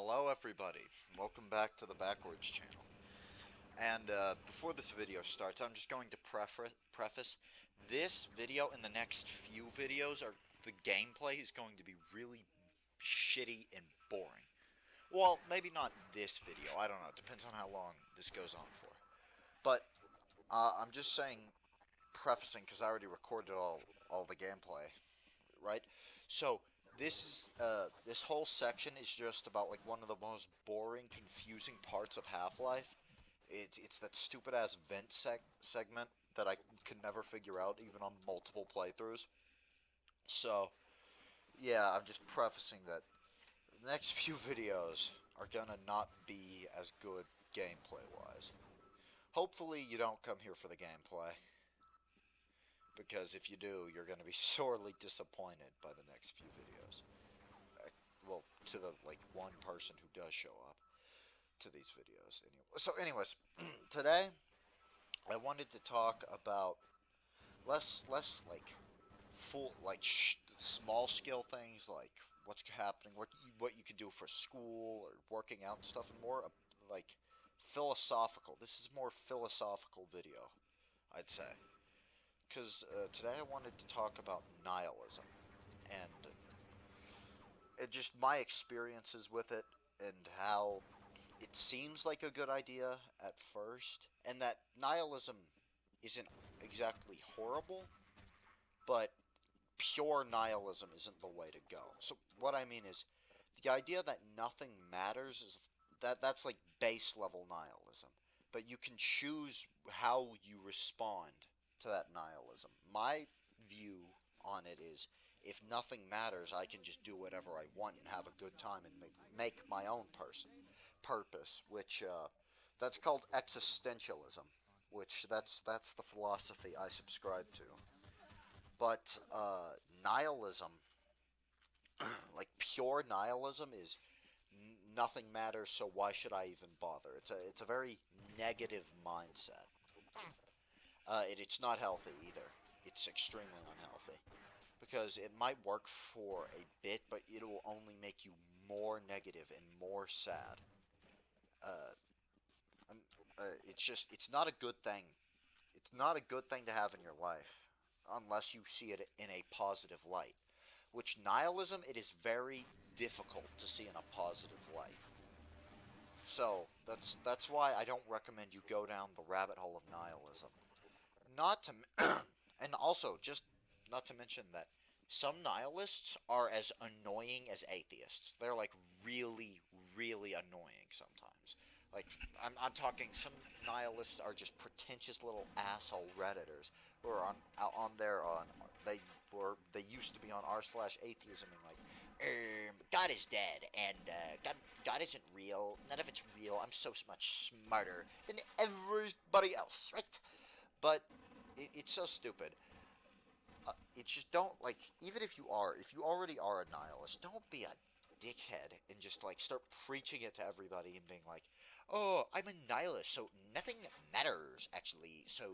Hello everybody, welcome back to the Backwards channel. And before this video starts, I'm just going to preface this video and the next few videos are the gameplay is going to be really shitty and boring. Well, maybe not this video, I don't know, it depends on how long this goes on for. But I'm just saying, prefacing, because I already recorded all the gameplay, right? So this whole section is just about like one of the most boring, confusing parts of Half-Life. It's that stupid ass vent segment that I could never figure out even on multiple playthroughs. So yeah, I'm just prefacing that the next few videos are gonna not be as good gameplay wise. Hopefully you don't come here for the gameplay, because if you do, you're gonna be sorely disappointed by the next few videos. Well, to the like one person who does show up to these videos. Anyway, so anyways, today I wanted to talk about less like full like small scale things like what's happening, what you can do for school or working out and stuff, and more like philosophical. This is more philosophical video, I'd say, because today I wanted to talk about nihilism and just my experiences with it and how it seems like a good idea at first, and that nihilism isn't exactly horrible, but pure nihilism isn't the way to go. So what I mean is, the idea that nothing matters is that's like base level nihilism. But you can choose how you respond to that nihilism. My view on it is, if nothing matters, I can just do whatever I want and have a good time and make my own purpose, which that's called existentialism, which that's the philosophy I subscribe to. But nihilism, like pure nihilism, is nothing matters, so why should I even bother? It's a very negative mindset. It's not healthy either. It's extremely unhealthy, because it might work for a bit, but it'll only make you more negative and more sad. Uh, it's not a good thing. It's not a good thing to have in your life unless you see it in a positive light. Which nihilism, it is very difficult to see in a positive light. So that's why I don't recommend you go down the rabbit hole of nihilism. Not to, and also just not to mention that some nihilists are as annoying as atheists. They're like really, really annoying sometimes. Like I'm talking, some nihilists are just pretentious little asshole redditors who are on there on they used to be on r/atheism and like, God is dead and God isn't real. None of it's real. I'm so much smarter than everybody else, right? But it's so stupid. It's just, don't, like, even if you already are a nihilist, don't be a dickhead and just like start preaching it to everybody and being like, oh, I'm a nihilist, so nothing matters actually. So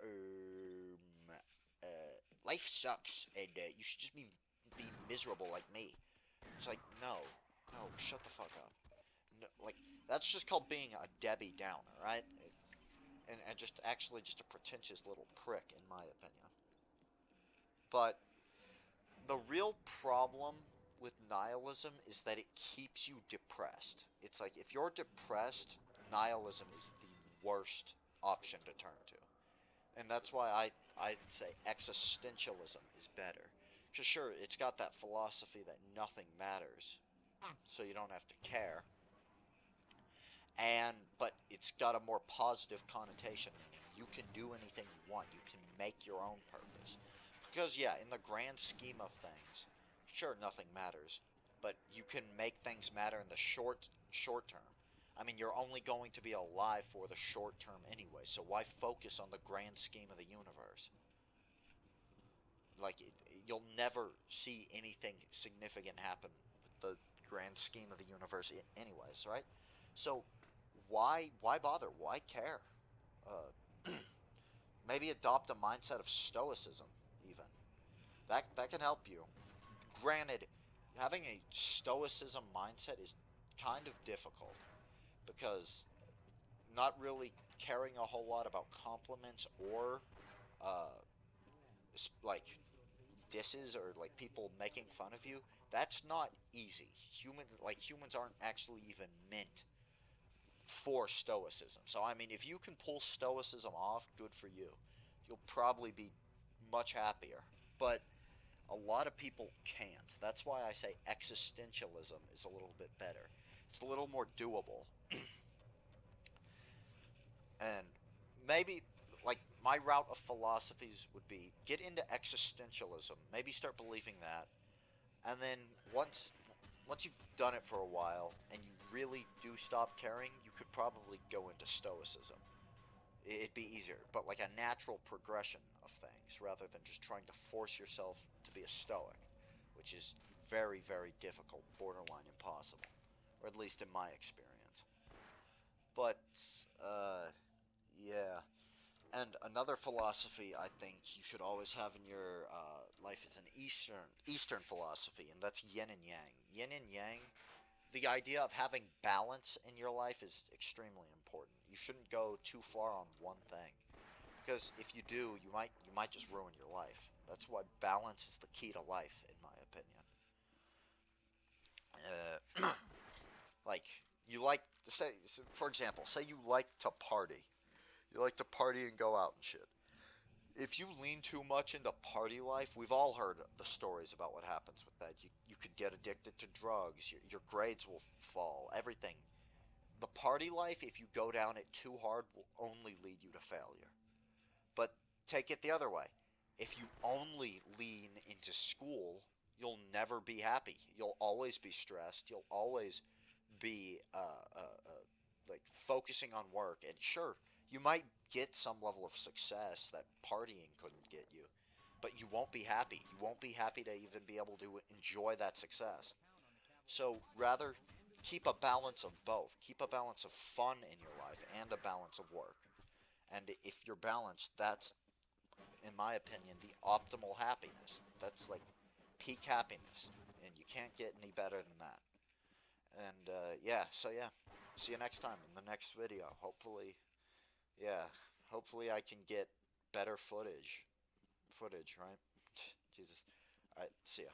uh, life sucks, and you should just be miserable like me. It's like, no, no, shut the fuck up. No, like, that's just called being a Debbie Downer, right? And just actually just a pretentious little prick, in my opinion. But the real problem with nihilism is that it keeps you depressed. It's like, if you're depressed, nihilism is the worst option to turn to. And that's why I'd say existentialism is better. Because sure, it's got that philosophy that nothing matters, so you don't have to care. But it's got a more positive connotation, meaning you can do anything you want. You can make your own purpose. Because yeah, in the grand scheme of things, sure, nothing matters, but you can make things matter in the short term. I mean, you're only going to be alive for the short term anyway, so why focus on the grand scheme of the universe? Like, you'll never see anything significant happen with the grand scheme of the universe anyways, right? So why bother? Why care? Uh, Maybe adopt a mindset of stoicism, even. That can help you. Granted, having a stoicism mindset is kind of difficult because not really caring a whole lot about compliments or uh, like disses or like people making fun of you, that's not easy. Humans aren't actually even meant for stoicism. So I mean, if you can pull stoicism off, good for you. You'll probably be much happier. But a lot of people can't. That's why I say existentialism is a little bit better. It's a little more doable. And maybe like my route of philosophies would be get into existentialism, maybe start believing that, and then once you've done it for a while and you really do stop caring, you could probably go into stoicism. It'd be easier, but like a natural progression of things rather than just trying to force yourself to be a stoic, which is very, very difficult, borderline impossible, or at least in my experience. But yeah. And another philosophy I think you should always have in your life is an Eastern philosophy, and that's yin and yang. Yin and yang. The idea of having balance in your life is extremely important. You shouldn't go too far on one thing, because if you do, you might just ruin your life. That's why balance is the key to life, in my opinion. Like you like say, for example, say you like to party. You like to party and go out and shit. If you lean too much into party life, we've all heard the stories about what happens with that. You could get addicted to drugs, your grades will fall, everything. The party life, if you go down it too hard, will only lead you to failure. But take it the other way. If you only lean into school, you'll never be happy. You'll always be stressed. You'll always be like focusing on work. And sure, you might get some level of success that partying couldn't get you, but you won't be happy. You won't be happy to even be able to enjoy that success. So rather, keep a balance of both. Keep a balance of fun in your life and a balance of work. And if you're balanced, that's, in my opinion, the optimal happiness. That's like peak happiness, and you can't get any better than that. And yeah, so yeah, see you next time in the next video. Hopefully, yeah, hopefully I can get better footage. Footage, right? Jesus. All right, see ya.